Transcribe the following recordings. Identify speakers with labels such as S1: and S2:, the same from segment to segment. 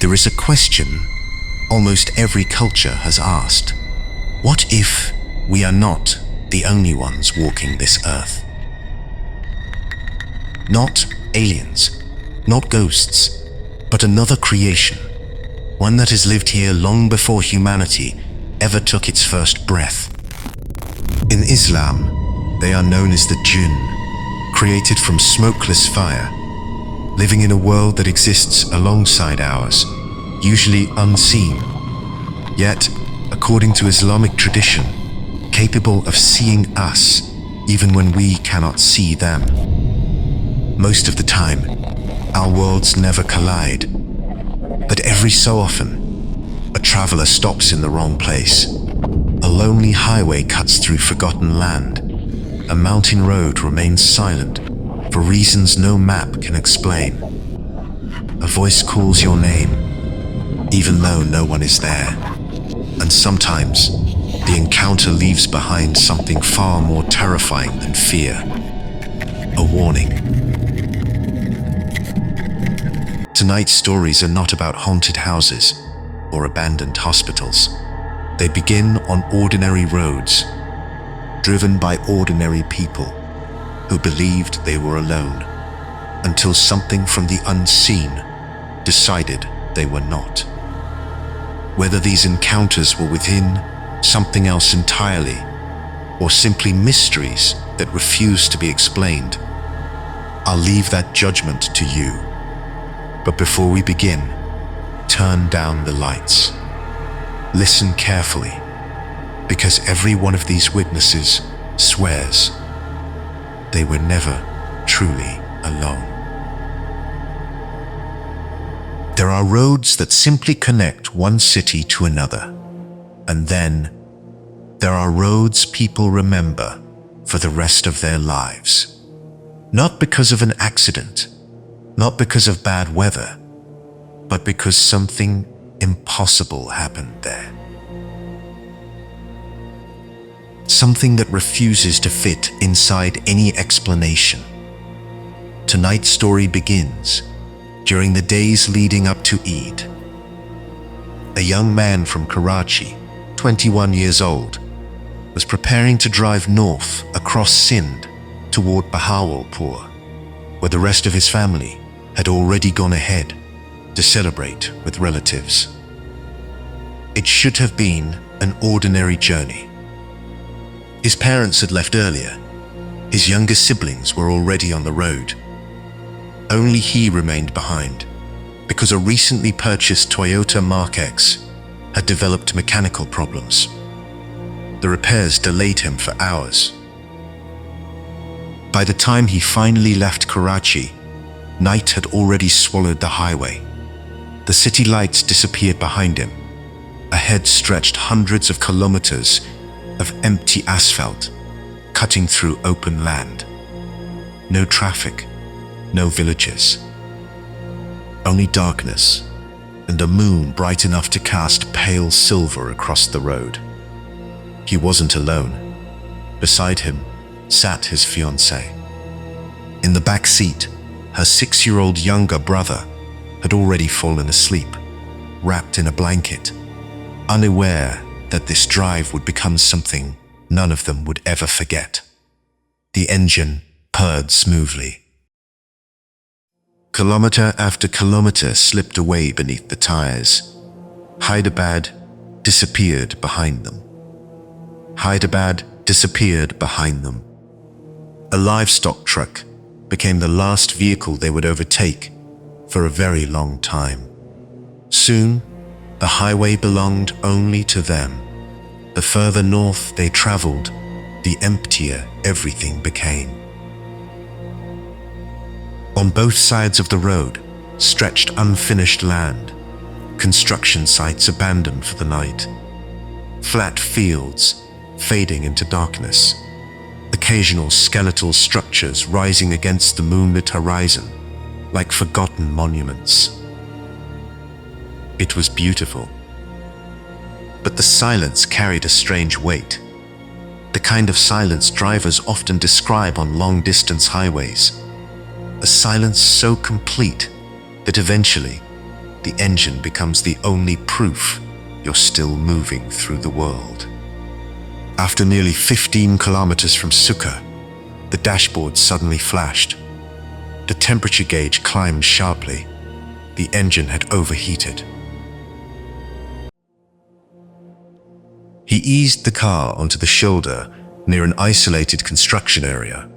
S1: There is a question almost every culture has asked. What if we are not the only ones walking this earth? Not aliens, not ghosts, but another creation, one that has lived here long before humanity ever took its first breath. In Islam, they are known as the Djinn, created from smokeless fire, living in a world that exists alongside ours, usually unseen, yet, according to Islamic tradition, capable of seeing us even when we cannot see them. Most of the time, our worlds never collide, but every so often, a traveler stops in the wrong place. A lonely highway cuts through forgotten land. A mountain road remains silent for reasons no map can explain. A voice calls your name, even though no one is there. And sometimes, the encounter leaves behind something far more terrifying than fear. A warning. Tonight's stories are not about haunted houses or abandoned hospitals. They begin on ordinary roads, driven by ordinary people who believed they were alone, until something from the unseen decided they were not. Whether these encounters were within something else entirely, or simply mysteries that refuse to be explained, I'll leave that judgment to you. But before we begin, turn down the lights. Listen carefully, because every one of these witnesses swears they were never truly alone. There are roads that simply connect one city to another, and then there are roads people remember for the rest of their lives. Not because of an accident, not because of bad weather, but because something impossible happened there. Something that refuses to fit inside any explanation. Tonight's story begins during the days leading up to Eid. A young man from Karachi, 21 years old, was preparing to drive north across Sindh toward Bahawalpur, where the rest of his family had already gone ahead to celebrate with relatives. It should have been an ordinary journey. His parents had left earlier. His younger siblings were already on the road. Only he remained behind, because a recently purchased Toyota Mark X had developed mechanical problems. The repairs delayed him for hours. By the time he finally left Karachi, night had already swallowed the highway. The city lights disappeared behind him. Ahead stretched hundreds of kilometers of empty asphalt, cutting through open land. No traffic, no villages. Only darkness, and a moon bright enough to cast pale silver across the road. He wasn't alone. Beside him sat his fiancée. In the back seat, her 6-year-old younger brother had already fallen asleep, wrapped in a blanket, unaware that this drive would become something none of them would ever forget. The engine purred smoothly. Kilometer after kilometer slipped away beneath the tires. Hyderabad disappeared behind them. Hyderabad disappeared behind them. A livestock truck became the last vehicle they would overtake for a very long time. Soon, the highway belonged only to them. The further north they traveled, the emptier everything became. On both sides of the road stretched unfinished land, construction sites abandoned for the night, flat fields fading into darkness, occasional skeletal structures rising against the moonlit horizon like forgotten monuments. It was beautiful, but the silence carried a strange weight, the kind of silence drivers often describe on long-distance highways, a silence so complete that eventually the engine becomes the only proof you're still moving through the world. After nearly 15 kilometers from Sukkah, the dashboard suddenly flashed. The temperature gauge climbed sharply. The engine had overheated. He eased the car onto the shoulder near an isolated construction area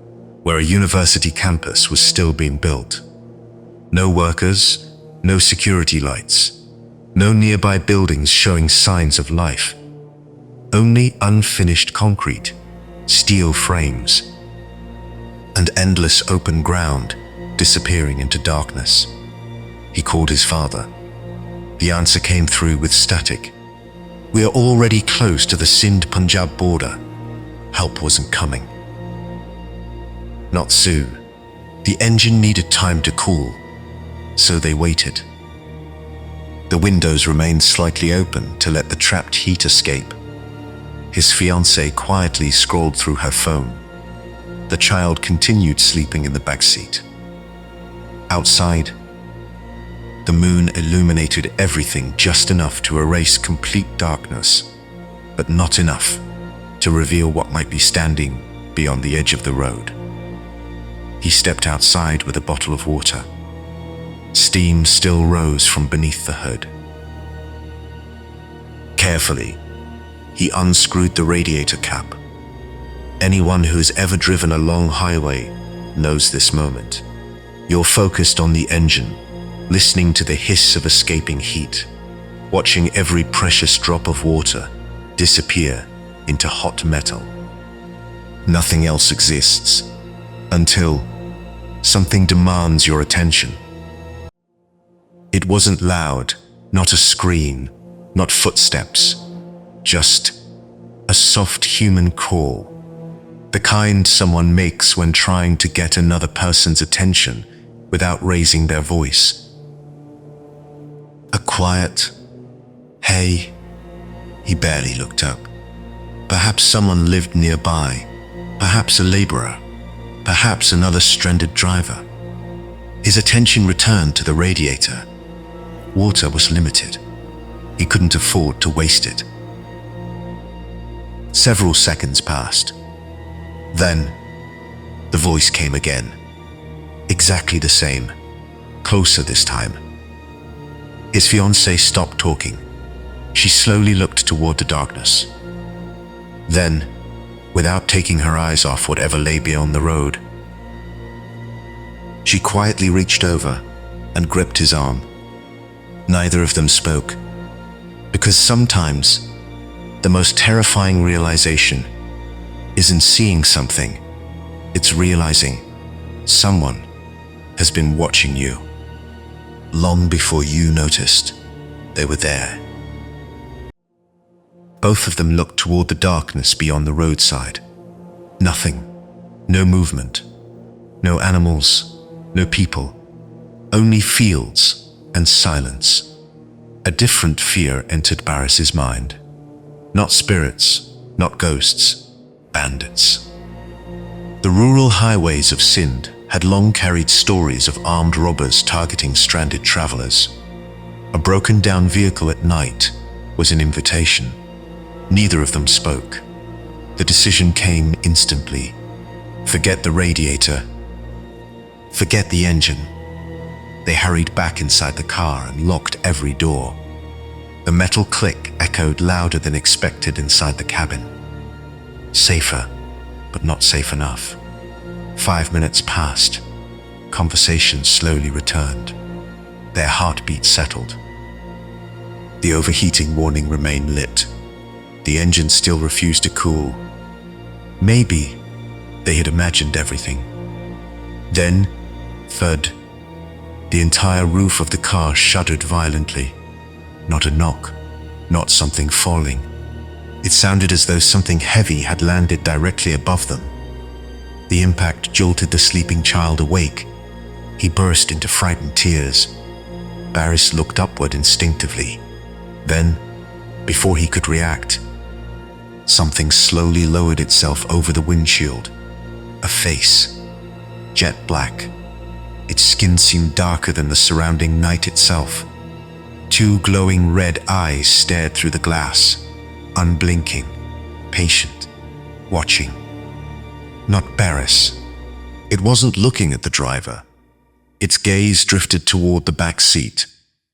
S1: where a university campus was still being built. No workers, no security lights, no nearby buildings showing signs of life. Only unfinished concrete, steel frames, and endless open ground disappearing into darkness. He called his father. The answer came through with static. "We are already close to the Sindh-Punjab border. Help wasn't coming." Not soon. The engine needed time to cool, so they waited. The windows remained slightly open to let the trapped heat escape. His fiancée quietly scrolled through her phone. The child continued sleeping in the backseat. Outside, the moon illuminated everything just enough to erase complete darkness, but not enough to reveal what might be standing beyond the edge of the road. He stepped outside with a bottle of water. Steam still rose from beneath the hood. Carefully, he unscrewed the radiator cap. Anyone who has ever driven a long highway knows this moment. You're focused on the engine, listening to the hiss of escaping heat, watching every precious drop of water disappear into hot metal. Nothing else exists until something demands your attention. It wasn't loud, not a scream, not footsteps, just a soft human call, the kind someone makes when trying to get another person's attention without raising their voice. A quiet, "Hey." He barely looked up. Perhaps someone lived nearby, perhaps a laborer, perhaps another stranded driver. His attention returned to the radiator. Water was limited. He couldn't afford to waste it. Several seconds passed. Then, the voice came again. Exactly the same, closer this time. His fiancée stopped talking. She slowly looked toward the darkness. Then, without taking her eyes off whatever lay beyond the road, she quietly reached over and gripped his arm. Neither of them spoke, because sometimes the most terrifying realization isn't seeing something, it's realizing someone has been watching you long before you noticed they were there. Both of them looked toward the darkness beyond the roadside. Nothing, no movement, no animals, no people, only fields and silence. A different fear entered Barris's mind. Not spirits, not ghosts, bandits. The rural highways of Sindh had long carried stories of armed robbers targeting stranded travelers. A broken-down vehicle at night was an invitation. Neither of them spoke. The decision came instantly. Forget the radiator. Forget the engine. They hurried back inside the car and locked every door. The metal click echoed louder than expected inside the cabin. Safer, but not safe enough. 5 minutes passed. Conversation slowly returned. Their heartbeat settled. The overheating warning remained lit. The engine still refused to cool. Maybe they had imagined everything. Then, thud. The entire roof of the car shuddered violently. Not a knock, not something falling. It sounded as though something heavy had landed directly above them. The impact jolted the sleeping child awake. He burst into frightened tears. Barris looked upward instinctively. Then, before he could react, something slowly lowered itself over the windshield. A face, jet black. Its skin seemed darker than the surrounding night itself. Two glowing red eyes stared through the glass, unblinking, patient, watching. Not Barris. It wasn't looking at the driver. Its gaze drifted toward the back seat,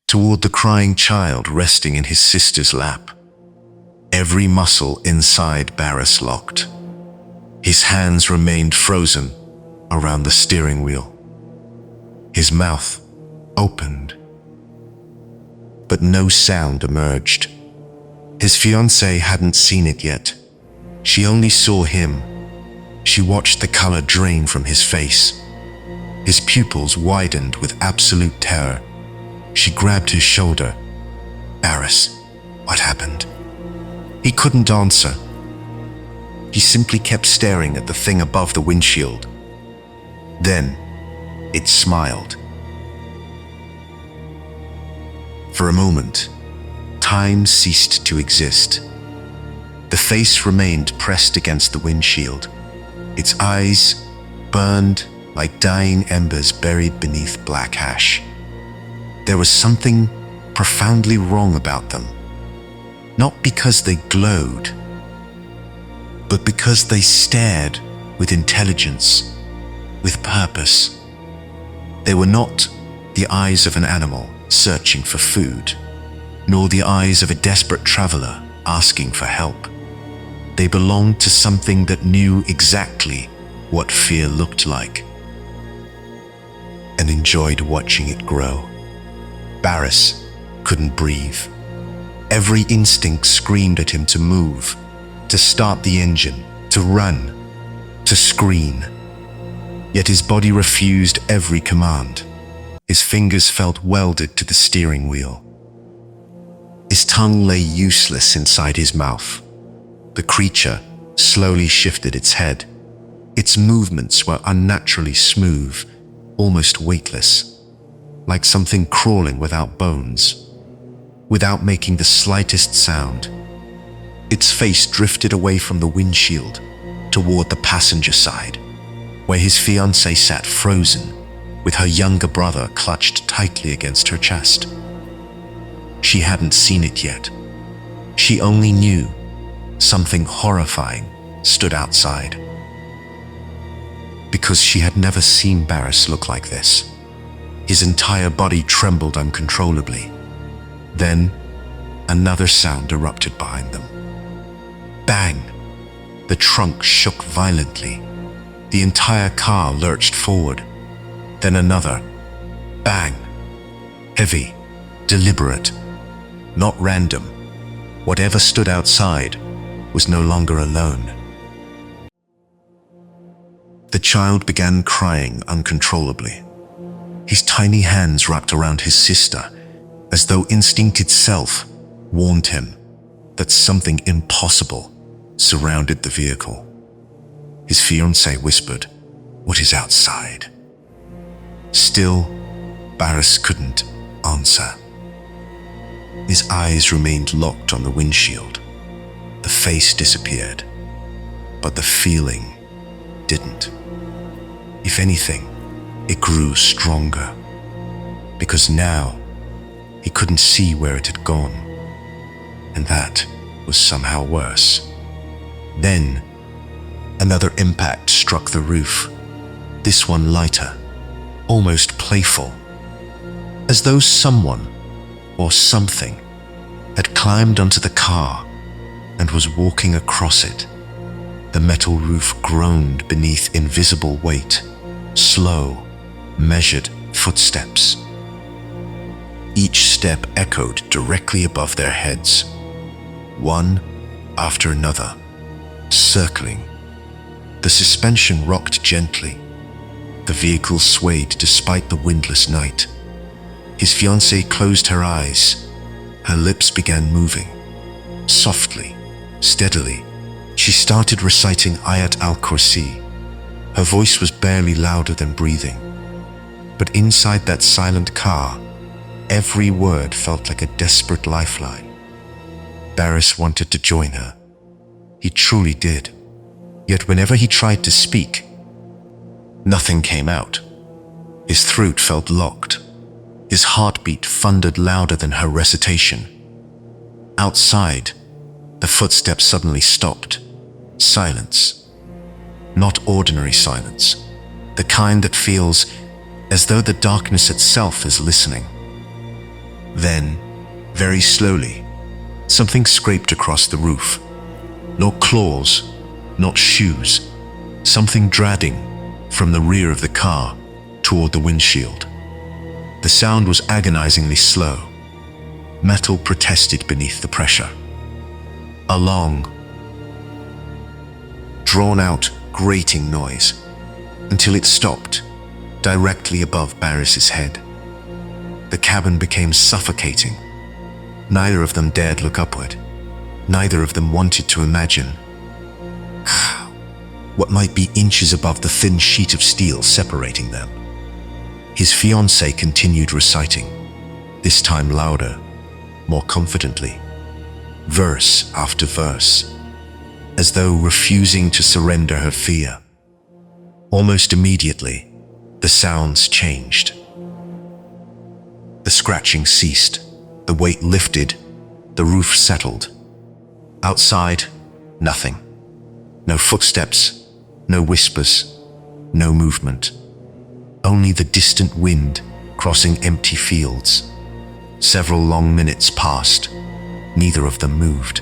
S1: toward the crying child resting in his sister's lap. Every muscle inside Barris locked. His hands remained frozen around the steering wheel. His mouth opened, but no sound emerged. His fiancée hadn't seen it yet. She only saw him. She watched the color drain from his face. His pupils widened with absolute terror. She grabbed his shoulder. Barris, what happened? He couldn't answer. He simply kept staring at the thing above the windshield. Then, it smiled. For a moment, time ceased to exist. The face remained pressed against the windshield. Its eyes burned like dying embers buried beneath black ash. There was something profoundly wrong about them. Not because they glowed, but because they stared with intelligence, with purpose. They were not the eyes of an animal searching for food, nor the eyes of a desperate traveler asking for help. They belonged to something that knew exactly what fear looked like and enjoyed watching it grow. Barris couldn't breathe. Every instinct screamed at him to move, to start the engine, to run, to scream. Yet his body refused every command. His fingers felt welded to the steering wheel. His tongue lay useless inside his mouth. The creature slowly shifted its head. Its movements were unnaturally smooth, almost weightless, like something crawling without bones, without making the slightest sound. Its face drifted away from the windshield toward the passenger side, where his fiancée sat frozen, with her younger brother clutched tightly against her chest. She hadn't seen it yet. She only knew something horrifying stood outside. Because she had never seen Barris look like this. His entire body trembled uncontrollably. Then, another sound erupted behind them. Bang! The trunk shook violently. The entire car lurched forward. Then another. Bang! Heavy, deliberate, not random. Whatever stood outside was no longer alone. The child began crying uncontrollably. His tiny hands wrapped around his sister, as though instinct itself warned him that something impossible surrounded the vehicle. His fiancée whispered, "What is outside?" Still, Barris couldn't answer. His eyes remained locked on the windshield. The face disappeared, but the feeling didn't. If anything, it grew stronger, because now he couldn't see where it had gone, and that was somehow worse. Then, another impact struck the roof, this one lighter, almost playful, as though someone or something had climbed onto the car and was walking across it. The metal roof groaned beneath invisible weight, slow, measured footsteps. Each step echoed directly above their heads, one after another, circling. The suspension rocked gently. The vehicle swayed despite the windless night. His fiancée closed her eyes. Her lips began moving. Softly, steadily, she started reciting Ayat al-Kursi. Her voice was barely louder than breathing. But inside that silent car, every word felt like a desperate lifeline. Barris wanted to join her. He truly did. Yet whenever he tried to speak, nothing came out. His throat felt locked. His heartbeat thundered louder than her recitation. Outside, the footsteps suddenly stopped. Silence. Not ordinary silence. The kind that feels as though the darkness itself is listening. Then, very slowly, something scraped across the roof. Not claws, not shoes. Something dragging from the rear of the car toward the windshield. The sound was agonizingly slow. Metal protested beneath the pressure. A long, drawn-out, grating noise, until it stopped directly above Barris's head. The cabin became suffocating. Neither of them dared look upward. Neither of them wanted to imagine what might be inches above the thin sheet of steel separating them. His fiancée continued reciting, this time louder, more confidently, verse after verse, as though refusing to surrender her fear. Almost immediately, the sounds changed. The scratching ceased, the weight lifted, the roof settled. Outside, nothing. No footsteps, no whispers, no movement. Only the distant wind crossing empty fields. Several long minutes passed. Neither of them moved.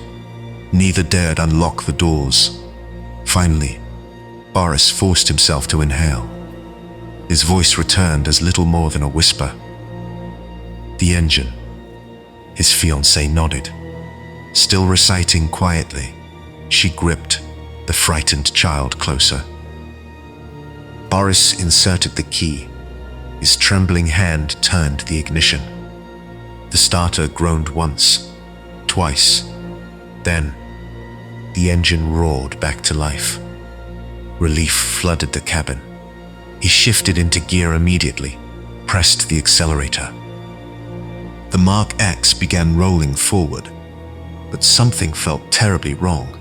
S1: Neither dared unlock the doors. Finally, Barris forced himself to inhale. His voice returned as little more than a whisper. The engine. His fiancée nodded. Still reciting quietly, she gripped the frightened child closer. Barris inserted the key. His trembling hand turned the ignition. The starter groaned once, twice. Then, the engine roared back to life. Relief flooded the cabin. He shifted into gear immediately, pressed the accelerator. The Mark X began rolling forward, but something felt terribly wrong.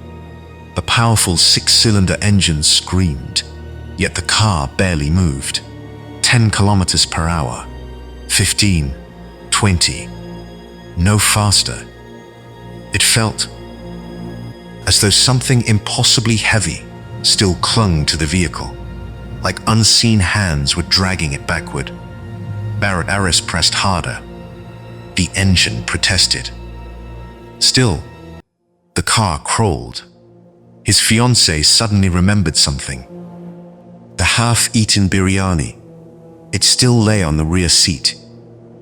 S1: The powerful 6-cylinder engine screamed, yet the car barely moved. 10 kilometers per hour, 15, 20, no faster. It felt as though something impossibly heavy still clung to the vehicle, like unseen hands were dragging it backward. Barris pressed harder. The engine protested. Still, the car crawled. His fiancée suddenly remembered something. The half-eaten biryani. It still lay on the rear seat.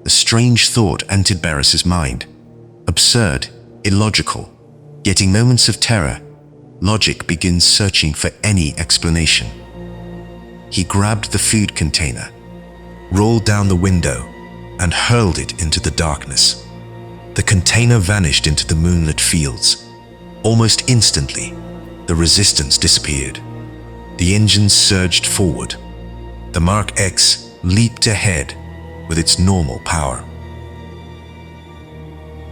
S1: A strange thought entered Barris's mind. Absurd, illogical, yet in moments of terror, logic begins searching for any explanation. He grabbed the food container, rolled down the window, and hurled it into the darkness. The container vanished into the moonlit fields. Almost instantly, the resistance disappeared. The engine surged forward. The Mark X leaped ahead with its normal power.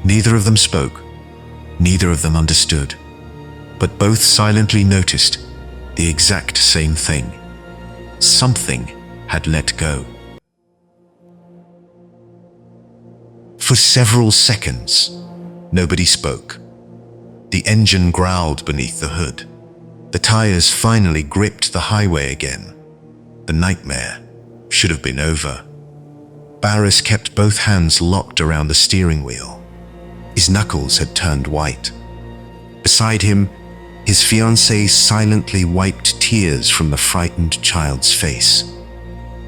S1: Neither of them spoke. Neither of them understood. But both silently noticed the exact same thing. Something had let go. For several seconds, nobody spoke. The engine growled beneath the hood. The tires finally gripped the highway again. The nightmare should have been over. Barris kept both hands locked around the steering wheel. His knuckles had turned white. Beside him, his fiancée silently wiped tears from the frightened child's face.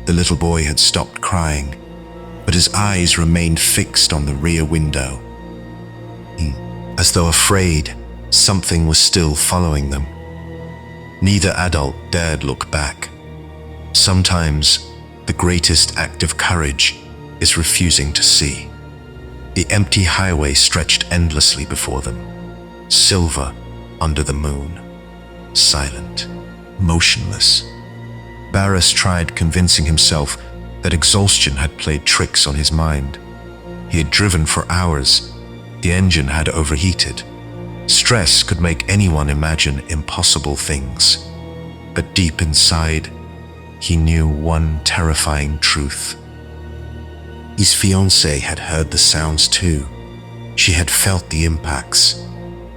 S1: The little boy had stopped crying, but his eyes remained fixed on the rear window, as though afraid something was still following them. Neither adult dared look back. Sometimes, the greatest act of courage is refusing to see. The empty highway stretched endlessly before them, silver under the moon, silent, motionless. Barris tried convincing himself that exhaustion had played tricks on his mind. He had driven for hours. The engine had overheated. Stress could make anyone imagine impossible things. But deep inside, he knew one terrifying truth. His fiancée had heard the sounds too. She had felt the impacts.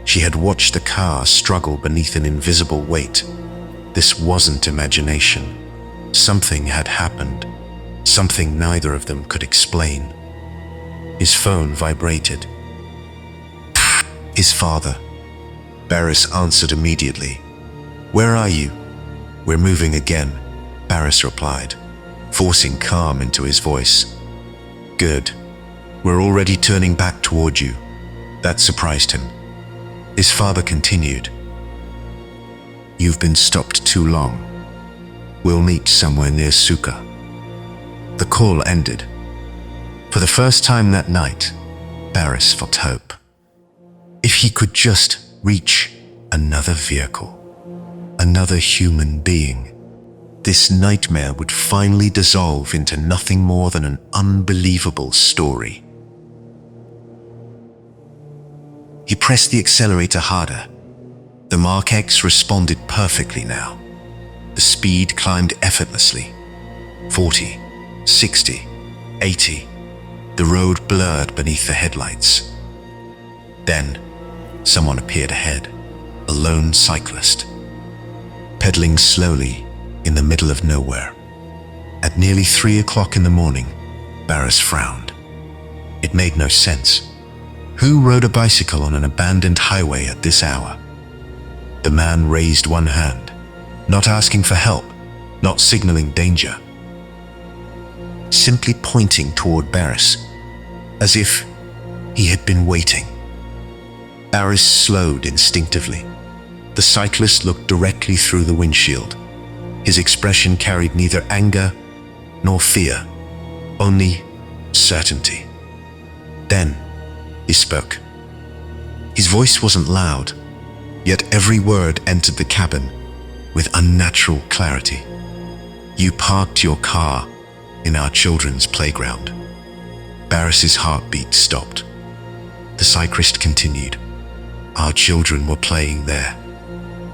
S1: She had watched the car struggle beneath an invisible weight. This wasn't imagination. Something had happened. Something neither of them could explain. His phone vibrated. His father. Barris answered immediately. "Where are you?" "We're moving again," Barris replied, forcing calm into his voice. "Good. We're already turning back toward you." That surprised him. His father continued. "You've been stopped too long. We'll meet somewhere near Suka." The call ended. For the first time that night, Barris felt hope. If he could just reach another vehicle, another human being, this nightmare would finally dissolve into nothing more than an unbelievable story. He pressed the accelerator harder. The Mark X responded perfectly now. The speed climbed effortlessly. 40, 60, 80. The road blurred beneath the headlights. Then, someone appeared ahead, a lone cyclist, pedaling slowly in the middle of nowhere. At nearly 3 o'clock in the morning, Barris frowned. It made no sense. Who rode a bicycle on an abandoned highway at this hour? The man raised one hand, not asking for help, not signaling danger, simply pointing toward Barris, as if he had been waiting. Barris slowed instinctively. The cyclist looked directly through the windshield. His expression carried neither anger nor fear, only certainty. Then he spoke. His voice wasn't loud, yet every word entered the cabin with unnatural clarity. "You parked your car in our children's playground." Barris's heartbeat stopped. The cyclist continued. "Our children were playing there.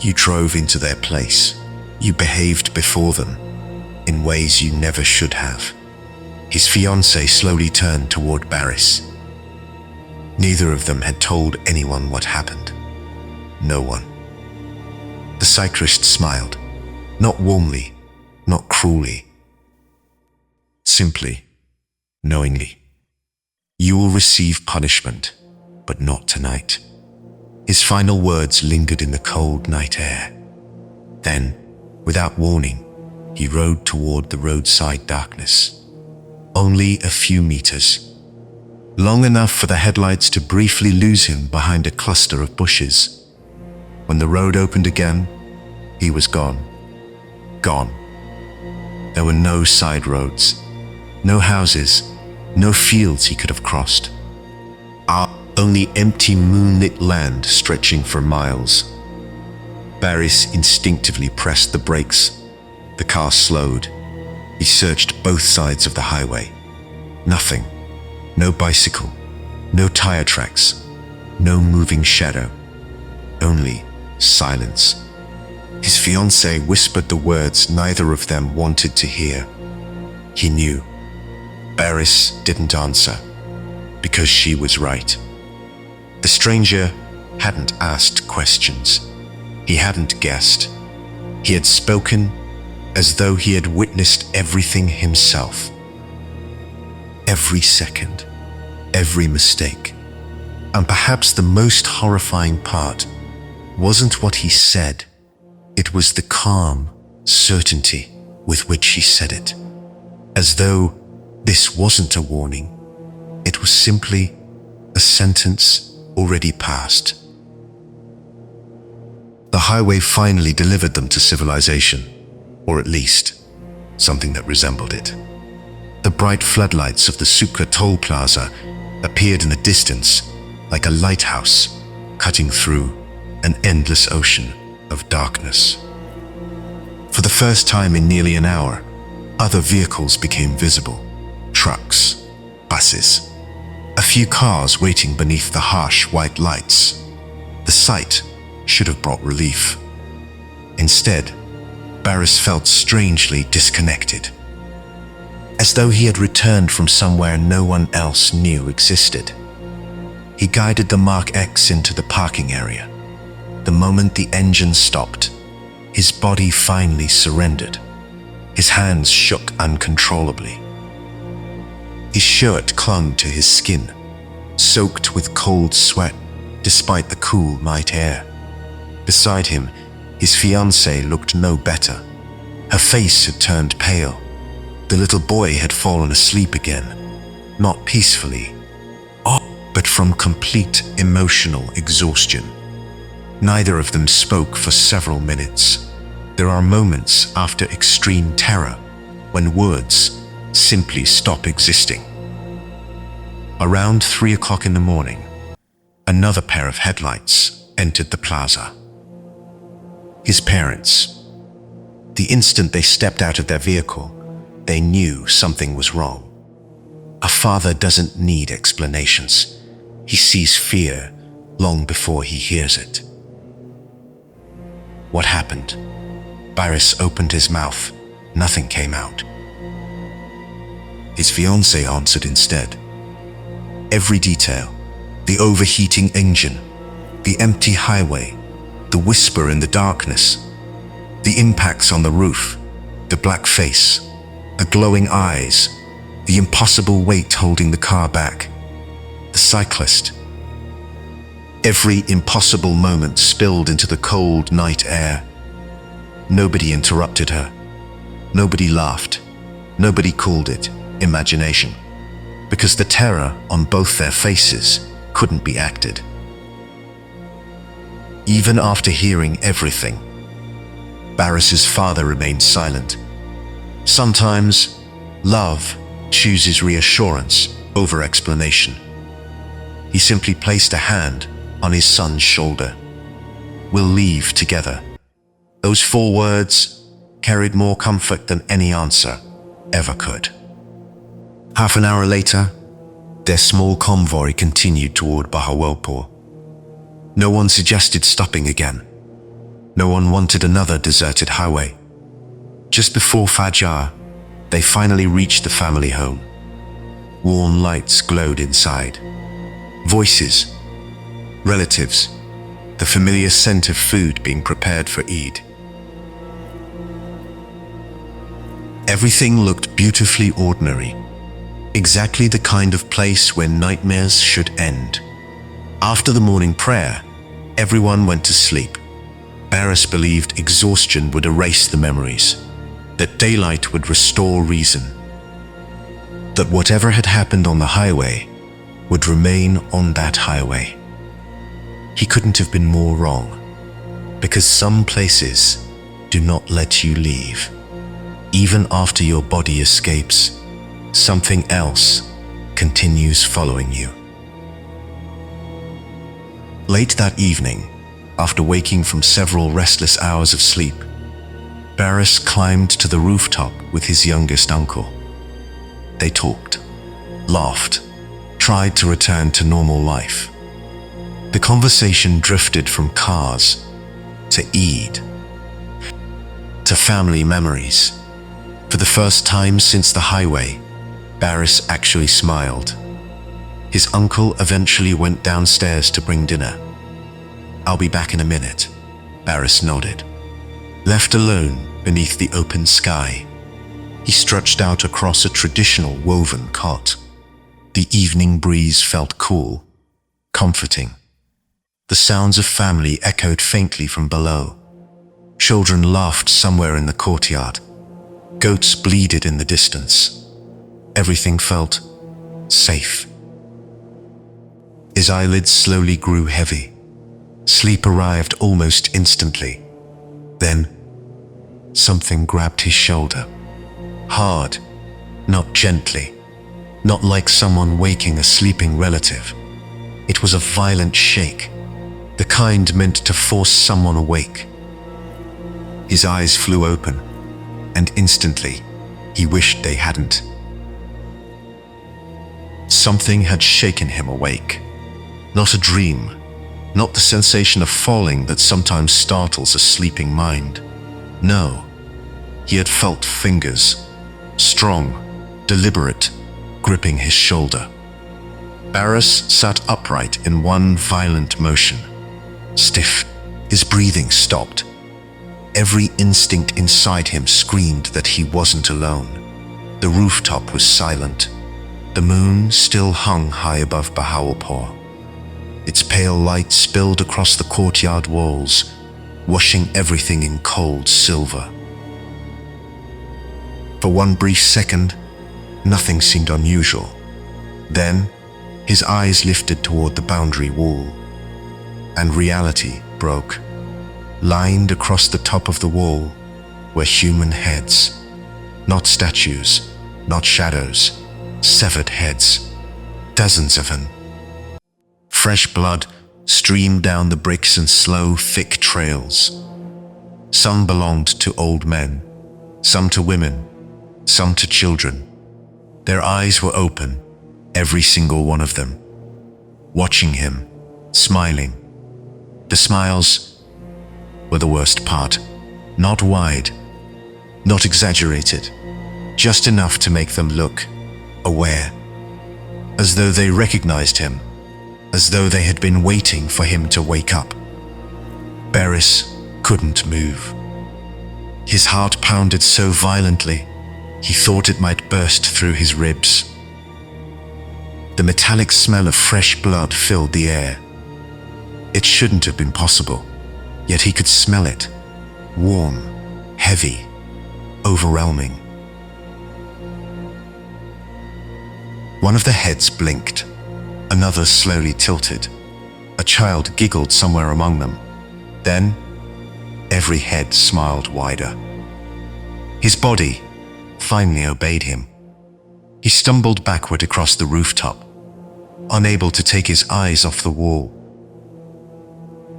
S1: You drove into their place. You behaved before them in ways you never should have." His fiancée slowly turned toward Barris. Neither of them had told anyone what happened. No one. The cyclist smiled, not warmly, not cruelly, simply, knowingly. "You will receive punishment, but not tonight." His final words lingered in the cold night air. Then, without warning, he rode toward the roadside darkness. Only a few meters, long enough for the headlights to briefly lose him behind a cluster of bushes. When the road opened again, he was gone. Gone. There were no side roads, no houses, no fields he could have crossed. Only empty moonlit land stretching for miles. Barris instinctively pressed the brakes. The car slowed. He searched both sides of the highway. Nothing. No bicycle. No tire tracks. No moving shadow. Only silence. His fiancée whispered the words neither of them wanted to hear. He knew. Barris didn't answer, because she was right. The stranger hadn't asked questions. He hadn't guessed. He had spoken as though he had witnessed everything himself. Every second, every mistake. And perhaps the most horrifying part wasn't what he said. It was the calm certainty with which he said it. As though this wasn't a warning. It was simply a sentence already passed. The highway finally delivered them to civilization, or at least something that resembled it. The bright floodlights of the Suka toll plaza appeared in the distance like a lighthouse cutting through an endless ocean of darkness. For the first time in nearly an hour, other vehicles became visible. Trucks, buses, a few cars waiting beneath the harsh white lights. The sight should have brought relief. Instead, Barris felt strangely disconnected. as though he had returned from somewhere no one else knew existed. He guided the Mark X into the parking area. The moment the engine stopped, his body finally surrendered. His hands shook uncontrollably. His shirt clung to his skin, soaked with cold sweat despite the cool night air. Beside him, his fiancée looked no better. Her face had turned pale. The little boy had fallen asleep again, not peacefully, but from complete emotional exhaustion. Neither of them spoke for several minutes. There are moments after extreme terror when words simply stop existing. Around 3 o'clock in the morning, another pair of headlights entered the plaza. His parents. The instant they stepped out of their vehicle, they knew something was wrong. A father doesn't need explanations. He sees fear long before he hears it. What happened? Barris opened his mouth. Nothing came out. His fiancée answered instead. Every detail, the overheating engine, the empty highway, the whisper in the darkness, the impacts on the roof, the black face, the glowing eyes, the impossible weight holding the car back, the cyclist. Every impossible moment spilled into the cold night air. Nobody interrupted her. Nobody laughed. Nobody called it imagination, because the terror on both their faces couldn't be acted. Even after hearing everything, Barris's father remained silent. Sometimes, love chooses reassurance over explanation. He simply placed a hand on his son's shoulder. "We'll leave together." Those 4 words carried more comfort than any answer ever could. Half an hour later, their small convoy continued toward Bahawalpur. No one suggested stopping again. No one wanted another deserted highway. Just before Fajr, they finally reached the family home. Warm lights glowed inside. Voices, relatives, the familiar scent of food being prepared for Eid. Everything looked beautifully ordinary, exactly the kind of place where nightmares should end. After the morning prayer, everyone went to sleep. Barris believed exhaustion would erase the memories, that daylight would restore reason, that whatever had happened on the highway would remain on that highway. He couldn't have been more wrong, because some places do not let you leave. Even after your body escapes, something else continues following you. Late that evening, after waking from several restless hours of sleep, Barris climbed to the rooftop with his youngest uncle. They talked, laughed, tried to return to normal life. The conversation drifted from cars to Eid, to family memories. For the first time since the highway, Barris actually smiled. His uncle eventually went downstairs to bring dinner. "I'll be back in a minute," Barris nodded. Left alone beneath the open sky, he stretched out across a traditional woven cot. The evening breeze felt cool, comforting. The sounds of family echoed faintly from below. Children laughed somewhere in the courtyard. Goats bleated in the distance. Everything felt safe. His eyelids slowly grew heavy. Sleep arrived almost instantly. Then, something grabbed his shoulder. Hard, not gently, not like someone waking a sleeping relative. It was a violent shake, the kind meant to force someone awake. His eyes flew open, and instantly, he wished they hadn't. Something had shaken him awake. Not a dream, not the sensation of falling that sometimes startles a sleeping mind. No, he had felt fingers, strong, deliberate, gripping his shoulder. Barris sat upright in one violent motion. Stiff, his breathing stopped. Every instinct inside him screamed that he wasn't alone. The rooftop was silent. The moon still hung high above Bahawalpur. Its pale light spilled across the courtyard walls, washing everything in cold silver. For one brief second, nothing seemed unusual. Then, his eyes lifted toward the boundary wall, and reality broke. Lined across the top of the wall were human heads. Not statues, not shadows, severed heads. Dozens of them. Fresh blood streamed down the bricks in slow, thick trails. Some belonged to old men, some to women, some to children. Their eyes were open, every single one of them, watching him, smiling. The smiles were the worst part. Not wide, not exaggerated, just enough to make them look aware, as though they recognized him, as though they had been waiting for him to wake up. Barris couldn't move. His heart pounded so violently, he thought it might burst through his ribs. The metallic smell of fresh blood filled the air. It shouldn't have been possible, yet he could smell it. Warm, heavy, overwhelming. One of the heads blinked. Another slowly tilted. A child giggled somewhere among them. Then, every head smiled wider. His body finally obeyed him. He stumbled backward across the rooftop, unable to take his eyes off the wall.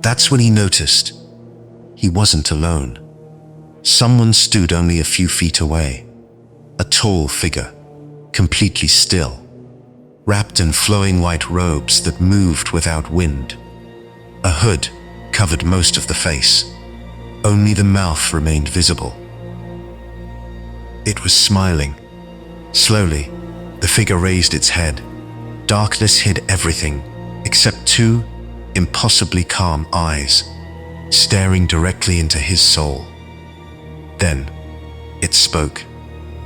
S1: That's when he noticed he wasn't alone. Someone stood only a few feet away. A tall figure, completely still, wrapped in flowing white robes that moved without wind. A hood covered most of the face. Only the mouth remained visible. It was smiling. Slowly, the figure raised its head. Darkness hid everything except two impossibly calm eyes, staring directly into his soul. Then, it spoke.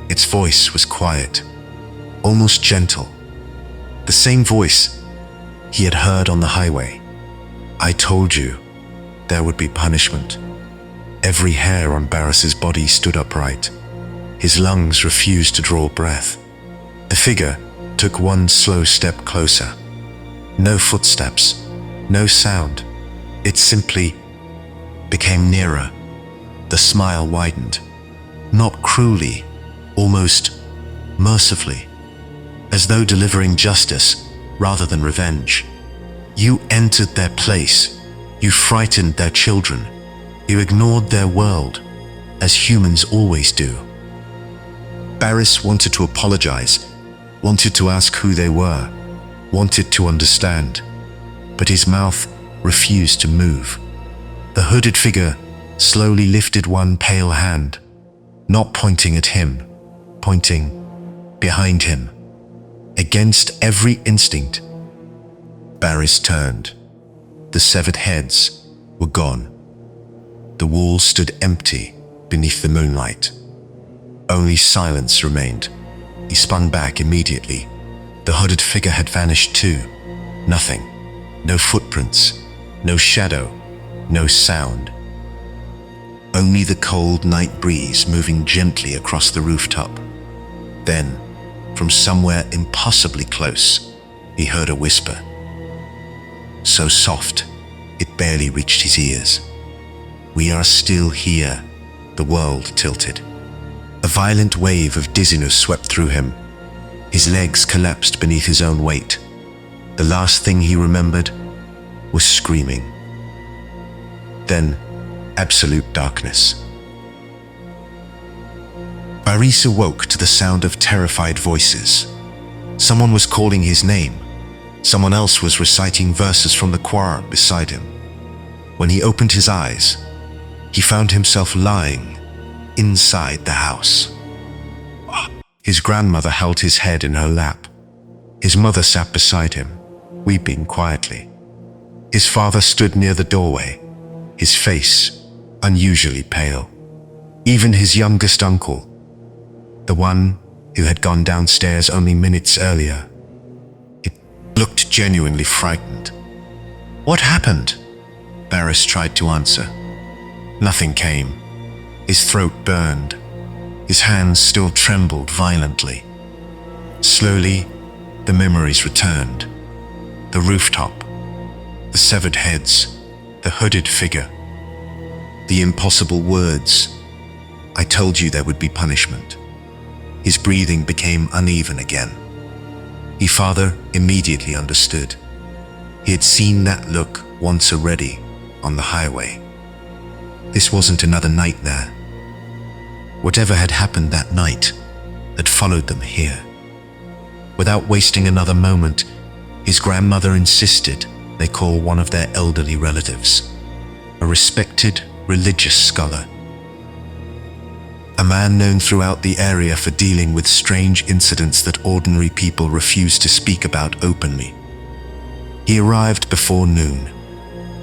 S1: Its voice was quiet, almost gentle. The same voice he had heard on the highway. I told you there would be punishment. Every hair on Barris's body stood upright. His lungs refused to draw breath. The figure took one slow step closer. No footsteps, no sound. It simply became nearer. The smile widened, not cruelly, almost mercifully, as though delivering justice rather than revenge. You entered their place. You frightened their children. You ignored their world, as humans always do. Barris wanted to apologize, wanted to ask who they were, wanted to understand, but his mouth refused to move. The hooded figure slowly lifted one pale hand, not pointing at him, pointing behind him. Against every instinct, Barris turned. The severed heads were gone. The wall stood empty beneath the moonlight. Only silence remained. He spun back immediately. The hooded figure had vanished too. Nothing. No footprints. No shadow. No sound. Only the cold night breeze moving gently across the rooftop. Then, from somewhere impossibly close, he heard a whisper. So soft, it barely reached his ears. We are still here. The world tilted. A violent wave of dizziness swept through him. His legs collapsed beneath his own weight. The last thing he remembered was screaming. Then, absolute darkness. Barris awoke to the sound of terrified voices. Someone was calling his name. Someone else was reciting verses from the Quran beside him. When he opened his eyes, he found himself lying inside the house. His grandmother held his head in her lap. His mother sat beside him, weeping quietly. His father stood near the doorway, his face unusually pale. Even his youngest uncle, the one who had gone downstairs only minutes earlier, it looked genuinely frightened. "What happened?" Barris tried to answer. Nothing came. His throat burned. His hands still trembled violently. Slowly, the memories returned. The rooftop, the severed heads, the hooded figure, the impossible words, "I told you there would be punishment." His breathing became uneven again. His father immediately understood. He had seen that look once already on the highway. This wasn't another nightmare. Whatever had happened that night had followed them here. Without wasting another moment, his grandmother insisted they call one of their elderly relatives, a respected religious scholar, a man known throughout the area for dealing with strange incidents that ordinary people refuse to speak about openly. He arrived before noon,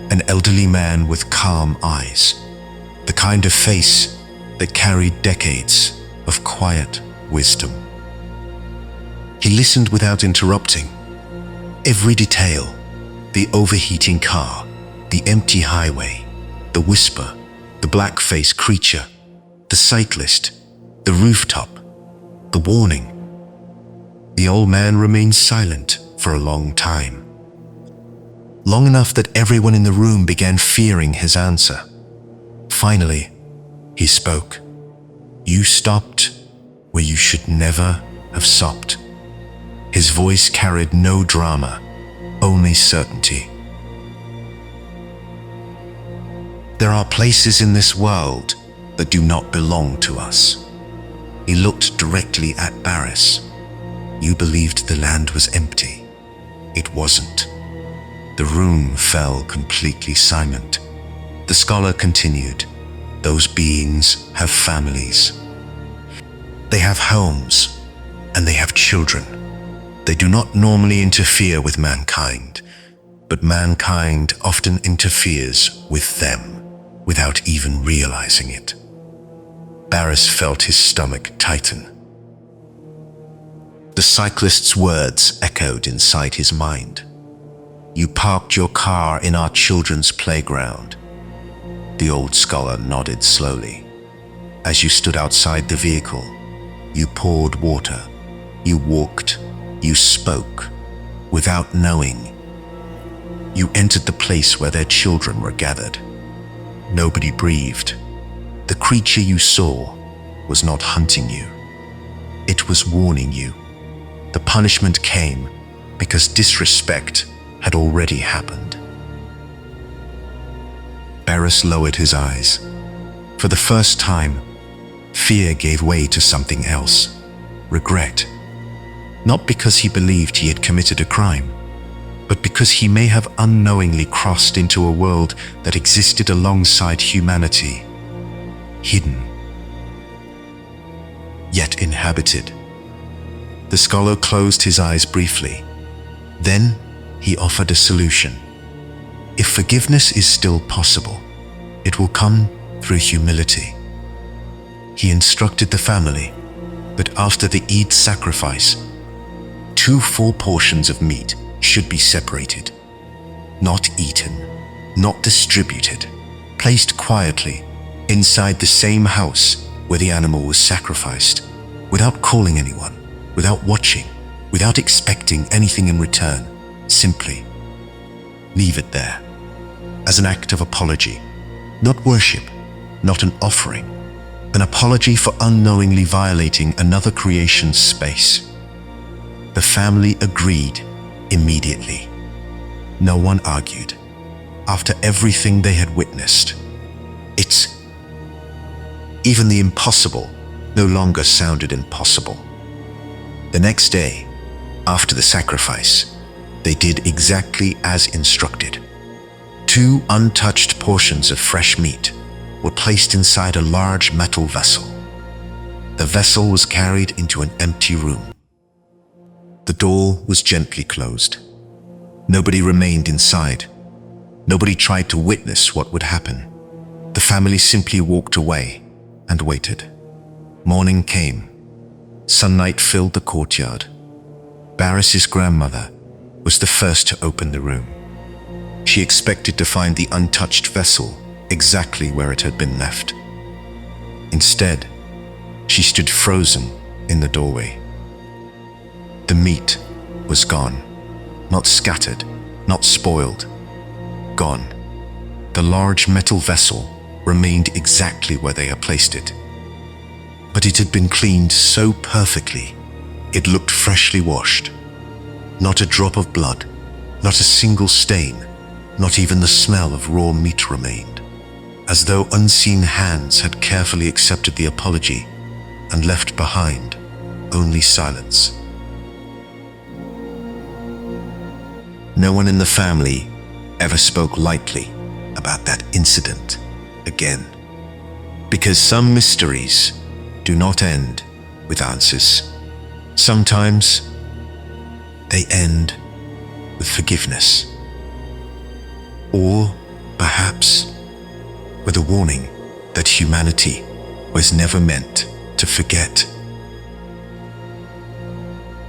S1: an elderly man with calm eyes, the kind of face that carried decades of quiet wisdom. He listened without interrupting. Every detail, the overheating car, the empty highway, the whisper, the black-faced creature, the cyclist, the rooftop, the warning. The old man remained silent for a long time. Long enough that everyone in the room began fearing his answer. Finally, he spoke. "You stopped where you should never have stopped." His voice carried no drama, only certainty. "There are places in this world that do not belong to us." He looked directly at Barris. "You believed the land was empty. It wasn't." The room fell completely silent. The scholar continued. "Those beings have families. They have homes, and they have children. They do not normally interfere with mankind, but mankind often interferes with them without even realizing it." Barris felt his stomach tighten. The cyclist's words echoed inside his mind. "You parked your car in our children's playground." The old scholar nodded slowly. "As you stood outside the vehicle, you poured water, you walked, you spoke, without knowing. You entered the place where their children were gathered. Nobody breathed. The creature you saw was not hunting you. It was warning you. The punishment came because disrespect had already happened." Barris lowered his eyes. For the first time, fear gave way to something else, regret. Not because he believed he had committed a crime, but because he may have unknowingly crossed into a world that existed alongside humanity, hidden, yet inhabited. The scholar closed his eyes briefly. Then he offered a solution. If forgiveness is still possible, it will come through humility. He instructed the family that after the Eid sacrifice, 2 full portions of meat should be separated, not eaten, not distributed, placed quietly inside the same house where the animal was sacrificed, without calling anyone, without watching, without expecting anything in return. Simply leave it there, as an act of apology, not worship, not an offering, an apology for unknowingly violating another creation's space. The family agreed immediately. No one argued. After everything they had witnessed, even the impossible no longer sounded impossible. The next day, after the sacrifice, they did exactly as instructed. 2 untouched portions of fresh meat were placed inside a large metal vessel. The vessel was carried into an empty room. The door was gently closed. Nobody remained inside. Nobody tried to witness what would happen. The family simply walked away and waited. Morning came. Sunlight filled the courtyard. Barris's grandmother was the first to open the room. She expected to find the untouched vessel exactly where it had been left. Instead, she stood frozen in the doorway. The meat was gone, not scattered, not spoiled, gone. The large metal vessel remained exactly where they had placed it. But it had been cleaned so perfectly, it looked freshly washed. Not a drop of blood, not a single stain, not even the smell of raw meat remained, as though unseen hands had carefully accepted the apology and left behind only silence. No one in the family ever spoke lightly about that incident again, because some mysteries do not end with answers. Sometimes they end with forgiveness, or perhaps with a warning that humanity was never meant to forget.